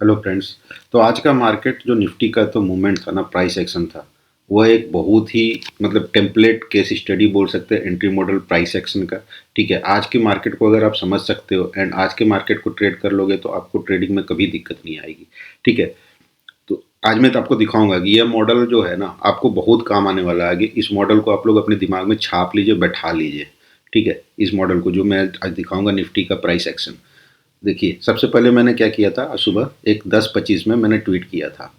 Hello friends. तो आज का मार्केट जो निफ्टी का तो मूवमेंट था ना, प्राइस एक्शन था, वह एक बहुत ही मतलब टेम्पलेट केस स्टडी बोल सकते हैं एंट्री मॉडल प्राइस एक्शन का। ठीक है, आज की मार्केट को अगर आप समझ सकते हो एंड आज के मार्केट को ट्रेड कर लोगे तो आपको ट्रेडिंग में कभी दिक्कत नहीं आएगी। ठीक है, तो आज मैं तो आपको दिखाऊंगा कि यह मॉडल जो है ना आपको बहुत काम आने वाला है आगे। इस मॉडल को आप लोग अपने दिमाग में छाप लीजिए, बैठा लीजिए। ठीक है, इस मॉडल को जो मैं आज दिखाऊंगा निफ्टी का प्राइस एक्शन। देखिए, सबसे पहले मैंने क्या किया था, सुबह एक 10:25 में मैंने ट्वीट किया था।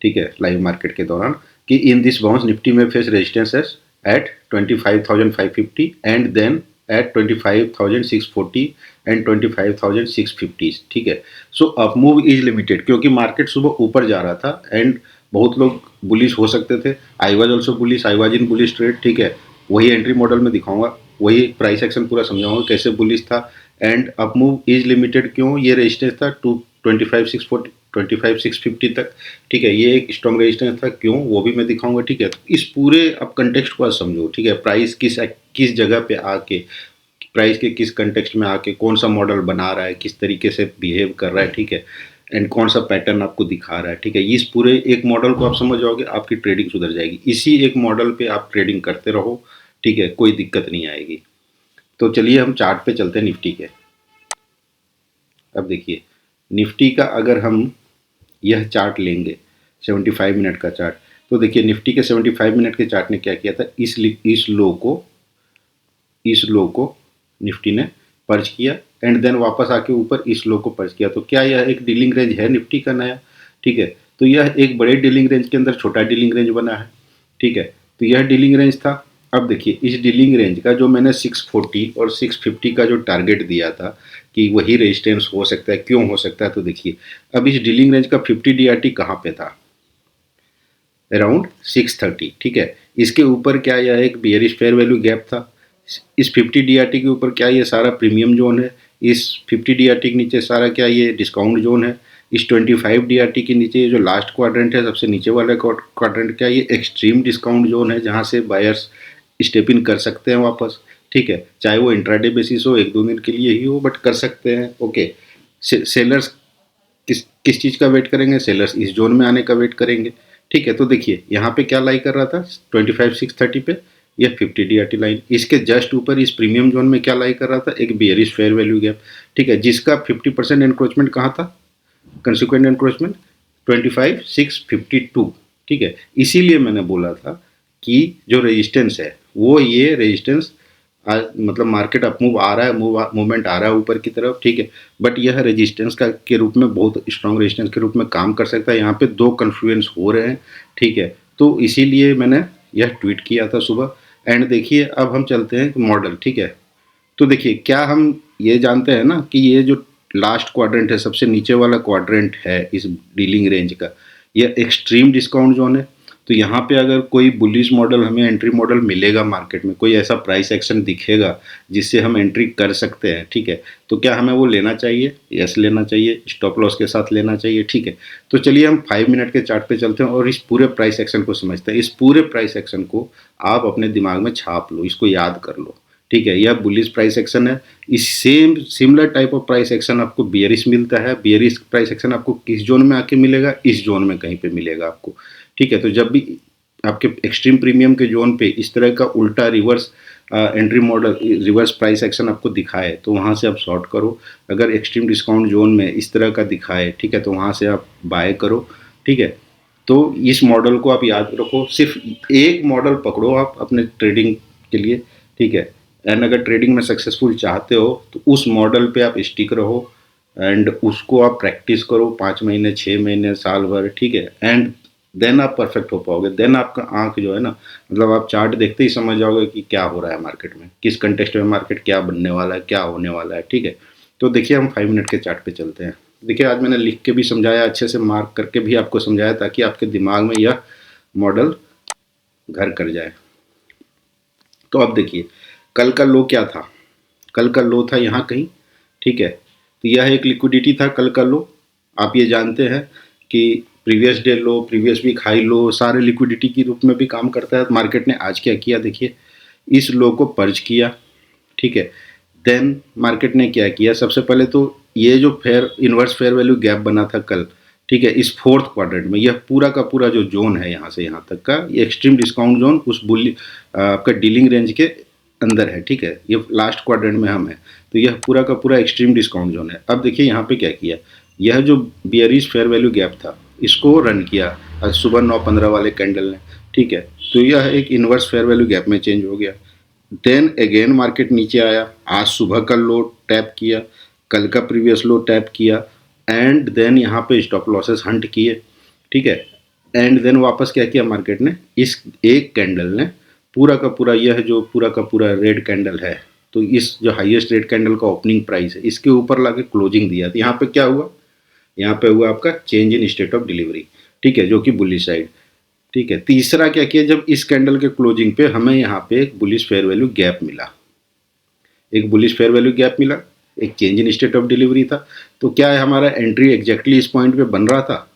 ठीक है, लाइव मार्केट के दौरान, कि इन दिस बाउंस निफ्टी में face resistances at 25,550 and then at 25,640 and 25,650। ठीक है, so up move is limited, क्योंकि मार्केट सुबह ऊपर जा रहा था एंड बहुत लोग बुलिश हो सकते थे। I was also bullish, I was in bullish trade. ठीक है, वही एंट्री मॉडल में दिखाऊंगा, वही प्राइस एक्शन पूरा समझाऊंगा कैसे बुलिश था and up move is limited क्यों, ये रेजिस्टेंस था 25,640 25,650 तक। ठीक है, ये एक स्ट्रॉन्ग रेजिस्टेंस था क्यों, वो भी मैं दिखाऊंगा। ठीक है, तो इस पूरे अब कंटेक्स्ट को आज समझो। ठीक है, प्राइस किस किस जगह पे आके, प्राइस के किस कंटेक्स्ट में आके कौन सा मॉडल बना रहा है, किस तरीके से बिहेव कर रहा है। ठीक है, एंड कौन सा पैटर्न आपको दिखा रहा है। ठीक है, इस पूरे एक मॉडल को आप समझ जाओगे, आपकी ट्रेडिंग सुधर जाएगी। इसी एक मॉडल पे आप ट्रेडिंग करते रहो। ठीक है, कोई दिक्कत नहीं आएगी। तो चलिए हम चार्ट पे चलते हैं निफ्टी के। अब देखिए, निफ्टी का अगर हम यह चार्ट लेंगे 75 मिनट का चार्ट, तो देखिए निफ्टी के 75 मिनट के चार्ट ने क्या किया था, इस लो को निफ्टी ने पर्च किया एंड देन वापस आके ऊपर इस लो को पर्च किया। तो क्या यह एक डीलिंग रेंज है निफ्टी का नया? ठीक है, तो यह एक बड़े डीलिंग रेंज के अंदर छोटा डीलिंग रेंज बना है। ठीक है, तो यह डीलिंग रेंज था। अब देखिए, इस डीलिंग रेंज का जो मैंने 640 और 650 का जो टारगेट दिया था कि वही रेजिस्टेंस हो सकता है, क्यों हो सकता है, तो देखिए अब इस डीलिंग रेंज का 50 डीआरटी कहाँ पे था, अराउंड 630। ठीक है, इसके ऊपर क्या यह एक बियरिश फेयर वैल्यू गैप था। इस 50 डीआरटी के ऊपर क्या ये सारा प्रीमियम जोन है, इस 50 डीआरटी के नीचे सारा क्या ये डिस्काउंट जोन है, इस 25 डीआरटी के नीचे ये जो लास्ट क्वाड्रेंट है, सबसे नीचे वाला क्वाड्रेंट क्या ये एक्सट्रीम डिस्काउंट जोन है, जहाँ से बायर्स स्टेप इन कर सकते हैं वापस। ठीक है, चाहे वो इंट्राडे बेसिस हो, एक दो दिन के लिए ही हो, बट कर सकते हैं। ओके, सेलर्स किस किस चीज़ का वेट करेंगे, सेलर्स इस जोन में आने का वेट करेंगे। ठीक है, तो देखिए यहाँ पे क्या लाई कर रहा था 25,630 पे, यह 50 डीआरटी लाइन। इसके जस्ट ऊपर इस प्रीमियम जोन में क्या लाई कर रहा था, एक बियरिश फेयर वैल्यू गैप। ठीक है, जिसका 50% एनक्रोचमेंट कहाँ था, कंसिक्वेंट एनक्रोचमेंट 25,652। ठीक है, इसीलिए मैंने बोला था कि जो रेजिस्टेंस है वो ये रेजिस्टेंस, मतलब मार्केट अप मूव आ रहा है, मूवमेंट आ रहा है ऊपर की तरफ। ठीक है, बट यह रेजिस्टेंस का के रूप में बहुत स्ट्रांग रेजिस्टेंस के रूप में काम कर सकता है। यहाँ पे दो कन्फ्लुएंस हो रहे हैं। ठीक है, तो इसीलिए मैंने यह ट्वीट किया था सुबह। एंड देखिए अब हम चलते हैं मॉडल। ठीक है, तो देखिए क्या हम ये जानते हैं ना कि ये जो लास्ट क्वाड्रेंट है, सबसे नीचे वाला क्वाड्रेंट है इस डीलिंग रेंज का, यह एक्सट्रीम डिस्काउंट जोन है। तो यहाँ पे अगर कोई बुलिश मॉडल, हमें एंट्री मॉडल मिलेगा मार्केट में, कोई ऐसा प्राइस एक्शन दिखेगा जिससे हम एंट्री कर सकते हैं। ठीक है, तो क्या हमें वो लेना चाहिए? यस, लेना चाहिए, स्टॉप लॉस के साथ लेना चाहिए। ठीक है, तो चलिए हम 5 मिनट के चार्ट पे चलते हैं और इस पूरे प्राइस एक्शन को समझते हैं। इस पूरे प्राइस एक्शन को आप अपने दिमाग में छाप लो, इसको याद कर लो। ठीक है, यह बुलिश प्राइस एक्शन है। इस same similar type of price action आपको बियरिश मिलता है। बियरिश प्राइस एक्शन आपको किस जोन में आके मिलेगा, इस जोन में कहीं पे मिलेगा आपको। ठीक है, तो जब भी आपके एक्सट्रीम प्रीमियम के जोन पे इस तरह का उल्टा reverse entry model, reverse price action आपको दिखाए तो वहाँ से आप शॉर्ट करो। अगर एक्सट्रीम डिस्काउंट जोन में इस तरह का दिखाए, ठीक है, तो वहाँ से आप बाय करो। ठीक है, तो इस मॉडल को आप याद रखो, सिर्फ एक मॉडल पकड़ो आप अपने ट्रेडिंग के लिए। ठीक है, एंड अगर ट्रेडिंग में सक्सेसफुल चाहते हो तो उस मॉडल पे आप स्टिक रहो एंड उसको आप प्रैक्टिस करो 5 महीने, 6 महीने, साल भर। ठीक है, एंड देन आप परफेक्ट हो पाओगे। देन आपका आंख जो है ना, मतलब आप चार्ट देखते ही समझ जाओगे कि क्या हो रहा है मार्केट में, किस कंटेक्स्ट में मार्केट क्या बनने वाला है, क्या होने वाला है। ठीक है, तो देखिए हम 5 मिनट के चार्ट पे चलते हैं। देखिए आज मैंने लिख के भी समझाया, अच्छे से मार्क करके भी आपको समझाया, ताकि आपके दिमाग में यह मॉडल घर कर जाए। तो अब देखिए कल का लो क्या था, कल का लो था यहाँ कहीं। ठीक है, तो यह एक लिक्विडिटी था कल का लो। आप ये जानते हैं कि previous day low, previous week high low, सारे लिक्विडिटी के रूप में भी काम करता है। मार्केट ने आज क्या किया, देखिए इस लो को पर्च किया। ठीक है, देन मार्केट ने क्या किया, सबसे पहले तो ये जो fair inverse fair value gap बना था कल, ठीक है, इस फोर्थ क्वाड्रेंट में यह पूरा का पूरा जो जोन है यहाँ से यहाँ तक का, ये एक्सट्रीम डिस्काउंट जोन उस बुल आपका डीलिंग रेंज के अंदर है, ठीक है, ये लास्ट क्वाड्रेंट में हम है, तो यह पूरा का पूरा एक्सट्रीम डिस्काउंट जोन है। अब देखिए यहाँ पे क्या किया, यह जो बियरिश फेयर वैल्यू गैप था इसको रन किया आज सुबह 9:15 वाले कैंडल ने, ठीक है, तो यह एक इन्वर्स फेयर वैल्यू गैप में चेंज हो गया। देन अगेन मार्केट नीचे आया, आज सुबह का लो टैप किया, कल का प्रीवियस लो टैप किया, एंड देन यहाँ पे स्टॉप लॉसेस हंट किए, ठीक है, एंड देन वापस क्या किया मार्केट ने, इस एक कैंडल ने पूरा का पूरा, यह जो पूरा का पूरा रेड कैंडल है, तो इस जो हाईएस्ट रेड कैंडल का ओपनिंग प्राइस है इसके ऊपर लाके क्लोजिंग दिया। तो यहाँ पे क्या हुआ, यहाँ पे हुआ आपका change in state of delivery, ठीक है, जो कि बुलिश साइड, ठीक है। तीसरा क्या किया, जब इस कैंडल के क्लोजिंग पे हमें यहाँ पे एक बुलिश फेयर वैल्यू गैप मिला, एक बुलिश फेयर वैल्यू गैप मिला, एक change in state of delivery था, तो क्या है हमारा एंट्री एग्जैक्टली इस पॉइंट पे बन रहा था,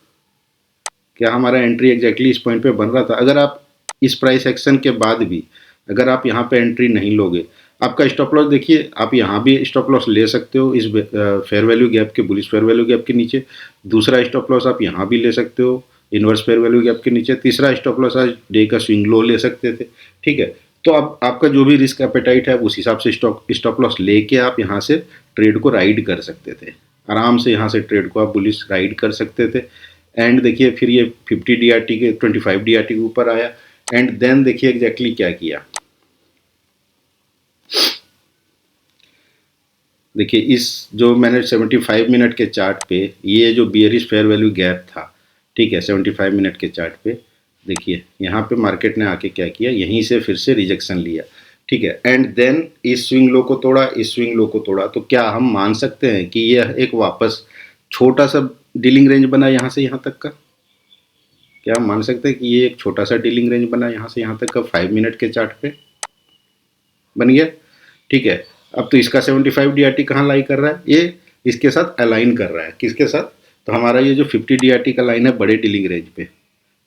क्या हमारा एंट्री एग्जैक्टली इस पॉइंट पे बन रहा था। अगर आप इस प्राइस एक्शन के बाद भी अगर आप यहाँ पे एंट्री नहीं लोगे, आपका स्टॉप लॉस देखिए, आप यहाँ भी स्टॉप लॉस ले सकते हो इस फेयर वैल्यू गैप के, बुलिश फेयर वैल्यू गैप के नीचे, दूसरा स्टॉप लॉस आप यहाँ भी ले सकते हो इन्वर्स फेयर वैल्यू गैप के नीचे, तीसरा स्टॉप लॉस आज डे का स्विंग लो ले सकते थे, ठीक है। तो अब आपका जो भी रिस्क एपेटाइट है उस हिसाब से स्टॉप लॉस लेके आप यहाँ से ट्रेड को राइड कर सकते थे, आराम से यहाँ से ट्रेड को आप बुलिश राइड कर सकते थे। एंड देखिए फिर ये 50 DRT के 25 DRT के ऊपर आया, एंड देन देखिए एग्जैक्टली क्या किया, देखिए इस जो मैंने 75 मिनट के चार्ट पे ये जो बियरिश फेयर वैल्यू गैप था, ठीक है, 75 मिनट के चार्ट पे देखिए यहाँ पे मार्केट ने आके क्या किया, यहीं से फिर से रिजेक्शन लिया, ठीक है, एंड देन इस स्विंग लो को तोड़ा, इस स्विंग लो को तोड़ा। तो क्या हम मान सकते हैं कि यह एक वापस छोटा सा डीलिंग रेंज बना यहाँ से यहाँ तक का, क्या हम मान सकते हैं कि ये एक छोटा सा डीलिंग रेंज बना यहाँ से यहाँ तक का 5 मिनट के चार्ट पे बन गया, ठीक है। अब तो इसका 75 DRT कहाँ लाई कर रहा है, ये इसके साथ अलाइन कर रहा है, किसके साथ, तो हमारा ये जो 50 DRT का लाइन है बड़े डीलिंग रेंज पे,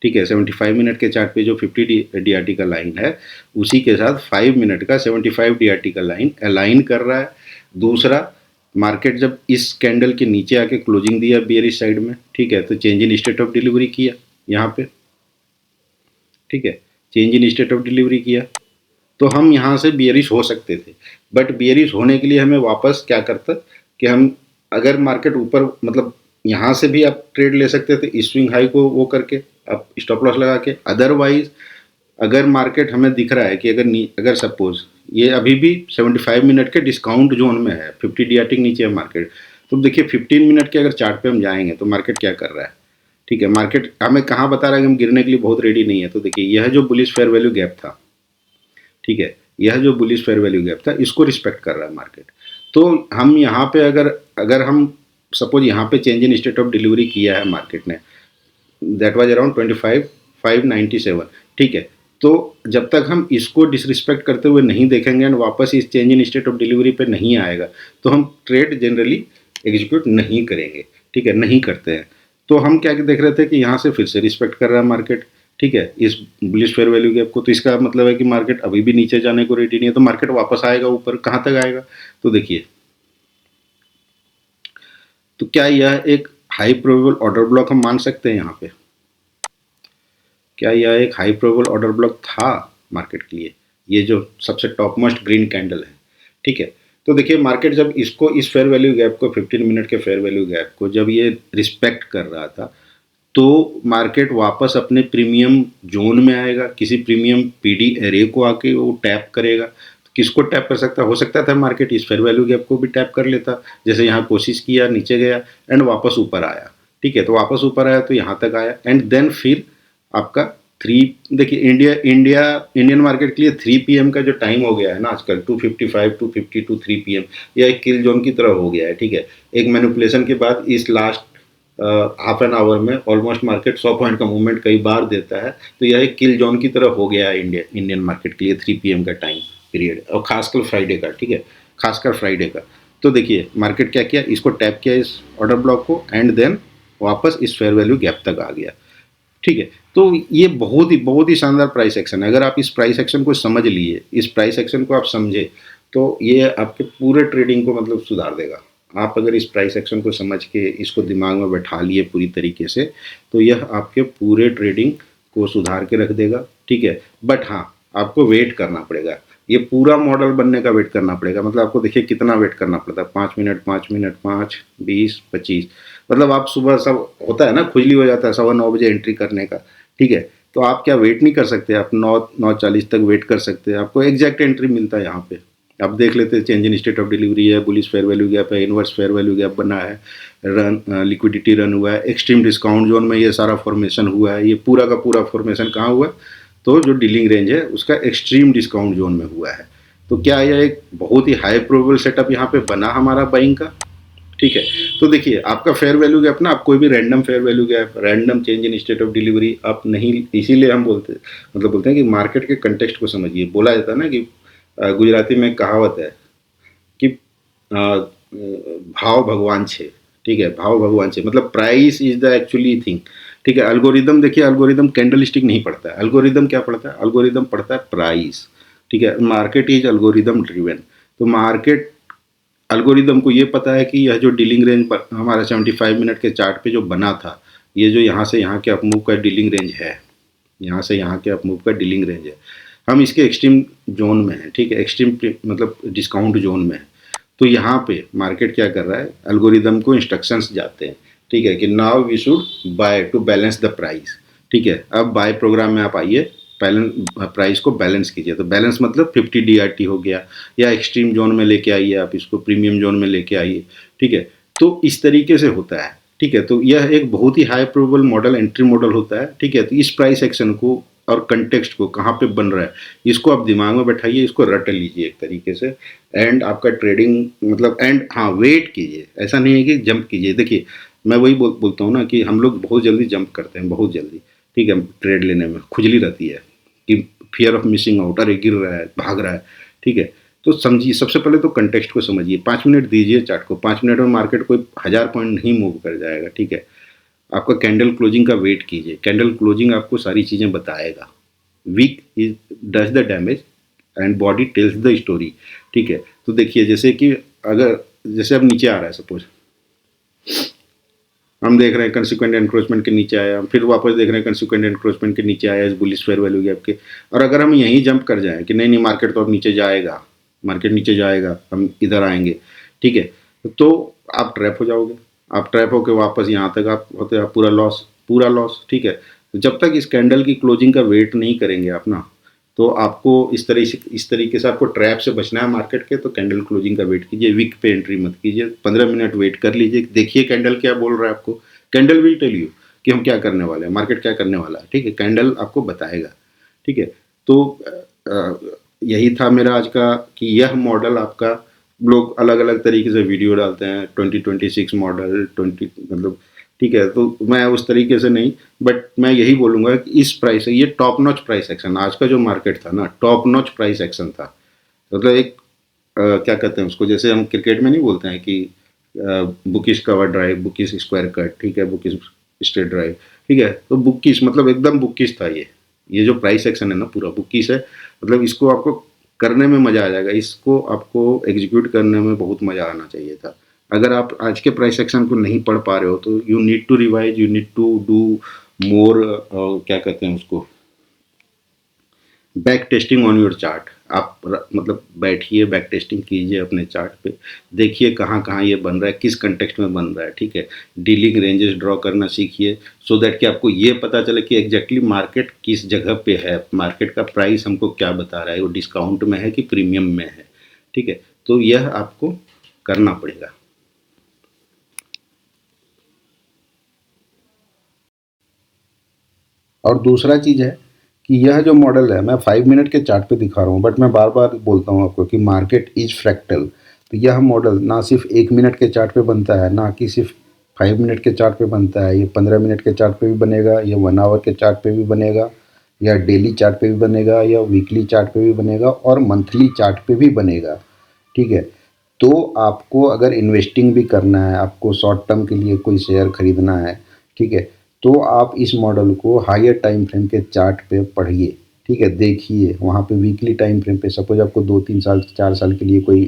ठीक है, 75 मिनट के चार्ट पे जो 50 DRT का लाइन है उसी के साथ 5 मिनट का 75 DRT का लाइन अलाइन कर रहा है। दूसरा, मार्केट जब इस कैंडल के नीचे आके क्लोजिंग दिया बियरिश साइड में, ठीक है, तो change in state of delivery किया यहाँ पे, ठीक है, change in state of delivery किया, तो हम यहाँ से बियरिश हो सकते थे, बट बियरिश होने के लिए हमें वापस क्या करता कि हम अगर मार्केट ऊपर मतलब यहाँ से भी आप ट्रेड ले सकते थे इस स्विंग हाई को वो करके आप स्टॉप लॉस लगा के, अदरवाइज अगर मार्केट हमें दिख रहा है कि अगर सपोज ये अभी भी 75 मिनट के डिस्काउंट जोन में है, 50 DRT के नीचे है मार्केट, तो देखिए 15 मिनट के अगर चार्ट पे हम जाएंगे तो मार्केट क्या कर रहा है, ठीक है, मार्केट हमें कहाँ बता रहा है कि हम गिरने के लिए बहुत रेडी नहीं है। तो देखिए यह जो बुलिश फेयर वैल्यू गैप था, ठीक है, यह जो बुलिश फेयर वैल्यू गैप था इसको रिस्पेक्ट कर रहा है मार्केट। तो हम यहाँ पे अगर हम सपोज यहाँ पे change in state of delivery किया है मार्केट ने, दैट वाज अराउंड 25,597, ठीक है, तो जब तक हम इसको डिसरिस्पेक्ट करते हुए नहीं देखेंगे एंड वापस इस change in state of delivery पे नहीं आएगा तो हम ट्रेड जनरली एग्जीक्यूट नहीं करेंगे, ठीक है, नहीं करते हैं। तो हम क्या देख रहे थे कि यहाँ से फिर से रिस्पेक्ट कर रहा है मार्केट, ठीक है, इस बुलिश फेयर वैल्यू गैप को, तो इसका मतलब है कि मार्केट अभी भी नीचे जाने को रेडी नहीं है, तो मार्केट वापस आएगा ऊपर, कहाँ तक आएगा, तो देखिए, तो क्या यह एक हाई प्रोबेबल ऑर्डर ब्लॉक हम मान सकते हैं यहाँ पे, क्या यह एक हाई प्रोबेबल ऑर्डर ब्लॉक था मार्केट के लिए, ये जो सबसे टॉप मोस्ट ग्रीन कैंडल है, ठीक है। तो देखिए मार्केट जब इसको इस फेयर वैल्यू गैप को 15 मिनट के फेयर वैल्यू गैप को जब ये रिस्पेक्ट कर रहा था तो मार्केट वापस अपने प्रीमियम जोन में आएगा, किसी प्रीमियम पीडी एरे को आके वो टैप करेगा। तो किसको टैप कर सकता था मार्केट इस फेयर वैल्यू गैप को भी टैप कर लेता, जैसे यहाँ कोशिश किया, नीचे गया एंड वापस ऊपर आया, ठीक है, तो वापस ऊपर आया तो यहाँ तक आया एंड देन फिर आपका 3, देखिए इंडियन मार्केट के लिए 3 PM का जो टाइम हो गया है ना आजकल, 255, 252, 3 PM, यह एक किल जोन की तरह हो गया है, ठीक है। एक मैनिपुलेशन के बाद इस लास्ट हाफ एन आवर में ऑलमोस्ट मार्केट 100 पॉइंट का मूवमेंट कई बार देता है, तो यह एक किल जोन की तरह हो गया है इंडियन मार्केट के लिए 3 PM का टाइम पीरियड, और खासकर फ्राइडे का, ठीक है, खासकर फ्राइडे का। तो देखिए मार्केट क्या किया, इसको टैप किया इस ऑर्डर ब्लॉक को एंड देन वापस इस फेयर वैल्यू गैप तक आ गया, ठीक है। तो ये बहुत ही शानदार प्राइस एक्शन है। अगर आप इस प्राइस एक्शन को समझ लिए, इस प्राइस एक्शन को आप समझे, तो ये आपके पूरे ट्रेडिंग को मतलब सुधार देगा। आप अगर इस प्राइस एक्शन को समझ के इसको दिमाग में बैठा लिए पूरी तरीके से, तो यह आपके पूरे ट्रेडिंग को सुधार के रख देगा, ठीक है। बट हाँ, आपको वेट करना पड़ेगा, ये पूरा मॉडल बनने का वेट करना पड़ेगा। मतलब आपको देखिए कितना वेट करना पड़ता है, 5 मिनट 5 मिनट 5, 20, 25, मतलब आप सुबह सब होता है ना, खुजली हो जाता है 9:15 बजे एंट्री करने का, ठीक है। तो आप क्या वेट नहीं कर सकते, आप 9:40 तक वेट कर सकते हैं, आपको एग्जैक्ट एंट्री मिलता है यहाँ पे। आप देख लेते हैं, change in state of delivery है, बुलिश फेयर वैल्यू गैप है, इनवर्स फेयर वैल्यू गैप बना है, रन लिक्विडिटी रन हुआ है, एक्सट्रीम डिस्काउंट जोन में ये सारा फॉर्मेशन हुआ है। ये पूरा का पूरा फॉर्मेशन कहाँ हुआ है, तो जो डीलिंग रेंज है उसका एक्सट्रीम डिस्काउंट जोन में हुआ है। तो क्या यह एक बहुत ही हाई प्रोबेबल सेटअप यहाँ पे बना हमारा बाइंग का, ठीक है। तो देखिए आपका फेयर वैल्यू गैप ना, आप कोई भी random fair value gap, random change in state of delivery आप नहीं, इसीलिए हम बोलते हैं कि मार्केट के कंटेक्स्ट को समझिए। बोला जाता है ना कि गुजराती में कहावत है कि भाव भगवान छे, ठीक है। भाव भगवान छे मतलब price is the actually thing, ठीक है। अल्गोरिदम देखिए, अल्गोरिदम कैंडल स्टिक नहीं पढ़ता है, अल्गोरिदम क्या पढ़ता है, अल्गोरिदम पढ़ता है प्राइस, ठीक है। Market is algorithm driven. तो मार्केट अल्गोरिदम को ये पता है कि यह जो डीलिंग रेंज पर हमारा 75 मिनट के चार्ट पे जो बना था, ये जो यहाँ से यहाँ के अपमूव का डीलिंग रेंज है, यहाँ से यहाँ के अपमूव का डीलिंग रेंज है, हम इसके एक्सट्रीम जोन में हैं, ठीक है। एक्सट्रीम मतलब डिस्काउंट जोन में है। तो यहाँ पे मार्केट क्या कर रहा है, एल्गोरिदम को इंस्ट्रक्शंस जाते हैं, ठीक है, कि now we should buy to balance the price, ठीक है। अब बाय प्रोग्राम में आप आइए, प्राइस को बैलेंस कीजिए। तो बैलेंस मतलब 50 DRT हो गया, या एक्सट्रीम जोन में लेके आइए आप इसको, प्रीमियम जोन में लेके आइए, ठीक है। तो इस तरीके से होता है, ठीक है। तो यह एक बहुत ही high probable model, entry model होता है, ठीक है। तो इस प्राइस एक्शन को और कंटेक्स्ट को कहाँ पे बन रहा है, इसको आप दिमाग में बैठाइए, इसको रट लीजिए एक तरीके से, एंड आपका ट्रेडिंग मतलब एंड हाँ, वेट कीजिए, ऐसा नहीं है कि जंप कीजिए। देखिए मैं वही बोलता हूँ ना कि हम लोग बहुत जल्दी जंप करते हैं, बहुत जल्दी, ठीक है। ट्रेड लेने में खुजली रहती है कि फियर ऑफ मिसिंग आउट, अरे गिर रहा है, भाग रहा है, ठीक है। तो समझिए, सबसे पहले तो कंटेक्स्ट को समझिए। 5 मिनट दीजिए चार्ट को, 5 मिनट में मार्केट कोई 1000 पॉइंट नहीं मूव कर जाएगा, ठीक है। आपका कैंडल क्लोजिंग का वेट कीजिए, कैंडल क्लोजिंग आपको सारी चीज़ें बताएगा। Wick is does the damage and body tells the story, ठीक है। तो देखिए जैसे कि अगर जैसे अब नीचे आ रहा है, सपोज हम देख रहे हैं कंसिक्वेंट एनक्रोचमेंट के नीचे आया, फिर वापस देख रहे हैं कंसिक्वेंट एनक्रोचमेंट के नीचे आया इस बुलिश फेयर वैल्यू गैप के, और अगर हम यहीं जंप कर जाएं कि नहीं नहीं मार्केट तो अब नीचे जाएगा, मार्केट नीचे जाएगा, हम इधर आएंगे, ठीक है, तो आप ट्रैप हो जाओगे। आप ट्रैप होकर वापस यहाँ तक आप होते आप पूरा लॉस, पूरा लॉस, ठीक है। तो जब तक इस कैंडल की क्लोजिंग का वेट नहीं करेंगे आप ना, तो आपको इस तरीके से आपको ट्रैप से बचना है मार्केट के, तो कैंडल क्लोजिंग का वेट कीजिए, वीक पे एंट्री मत कीजिए, 15 मिनट वेट कर लीजिए, देखिए कैंडल क्या बोल रहा है आपको। कैंडल विल टेल यू कि हम क्या करने वाले हैं, मार्केट क्या करने वाला है, ठीक है। कैंडल आपको बताएगा, ठीक है। तो यही था मेरा आज का कि यह मॉडल आपका, लोग अलग अलग तरीके से वीडियो डालते हैं, 2026 मॉडल 20 मतलब, ठीक है। तो मैं उस तरीके से नहीं, बट मैं यही बोलूँगा कि इस प्राइस से ये टॉप नॉच प्राइस एक्शन, आज का जो मार्केट था ना, टॉप नॉच प्राइस एक्शन था। मतलब एक क्या कहते हैं उसको, जैसे हम क्रिकेट में नहीं बोलते हैं कि bookish cover drive, bookish square cut, ठीक है, बुकिश स्ट्रेट ड्राइव, ठीक है। तो बुकिश मतलब एकदम बुकिश था ये जो प्राइस एक्शन है ना पूरा बुकिश है। मतलब इसको आपको करने में मज़ा आ जाएगा, इसको आपको एग्जीक्यूट करने में बहुत मज़ा आना चाहिए था। अगर आप आज के प्राइस सेक्शन को नहीं पढ़ पा रहे हो, तो you need to revise, you need to do more, क्या कहते हैं उसको, back testing on your chart. आप मतलब बैठिए, बैक टेस्टिंग कीजिए अपने चार्ट पे, देखिए कहाँ कहाँ ये बन रहा है, किस कंटेक्स्ट में बन रहा है, ठीक है। डीलिंग रेंजेस ड्रॉ करना सीखिए, सो दैट कि आपको ये पता चले कि एग्जैक्टली मार्केट किस जगह पे है, मार्केट का प्राइस हमको क्या बता रहा है, वो डिस्काउंट में है कि प्रीमियम में है, ठीक है। तो यह आपको करना पड़ेगा। और दूसरा चीज़ है कि यह जो मॉडल है, मैं 5 मिनट के चार्ट पे दिखा रहा हूँ, बट मैं बार बार बोलता हूँ आपको कि मार्केट इज फ्रैक्टल। तो यह मॉडल ना सिर्फ 1 मिनट के चार्ट पे बनता है, ना कि सिर्फ 5 मिनट के चार्ट पे बनता है, ये 15 मिनट के चार्ट पे भी बनेगा, ये 1 आवर के चार्ट पे भी बनेगा, या डेली चार्ट पे भी बनेगा, या वीकली चार्ट पे भी बनेगा, और मंथली चार्ट पे भी बनेगा, ठीक है। तो आपको अगर इन्वेस्टिंग भी करना है, आपको शॉर्ट टर्म के लिए कोई शेयर खरीदना है, ठीक है, तो आप इस मॉडल को हायर टाइम फ्रेम के चार्ट पे पढ़िए, ठीक है, देखिए वहाँ पे वीकली टाइम फ्रेम पे, सपोज आपको 2-3 साल 4 साल के लिए कोई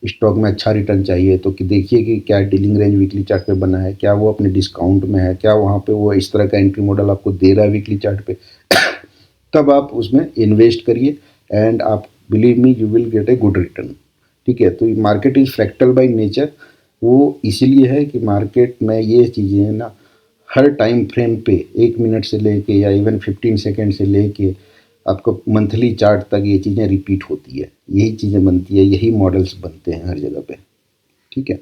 स्टॉक में अच्छा रिटर्न चाहिए तो कि देखिए कि क्या डीलिंग रेंज वीकली चार्ट पे बना है, क्या वो अपने डिस्काउंट में है, क्या वहाँ पे वो इस तरह का एंट्री मॉडल आपको दे रहा है वीकली चार्ट पे। तब आप उसमें इन्वेस्ट करिए एंड आप believe me you will get a good return. ठीक है, तो market is fractal by nature. वो इसीलिए है कि मार्केट में ये चीज़ें हैं ना, हर टाइम फ्रेम पे 1 मिनट से लेके या इवन 15 सेकेंड से लेके आपको मंथली चार्ट तक ये चीज़ें रिपीट होती है, यही चीज़ें बनती है, यही मॉडल्स बनते हैं हर जगह पे। ठीक है।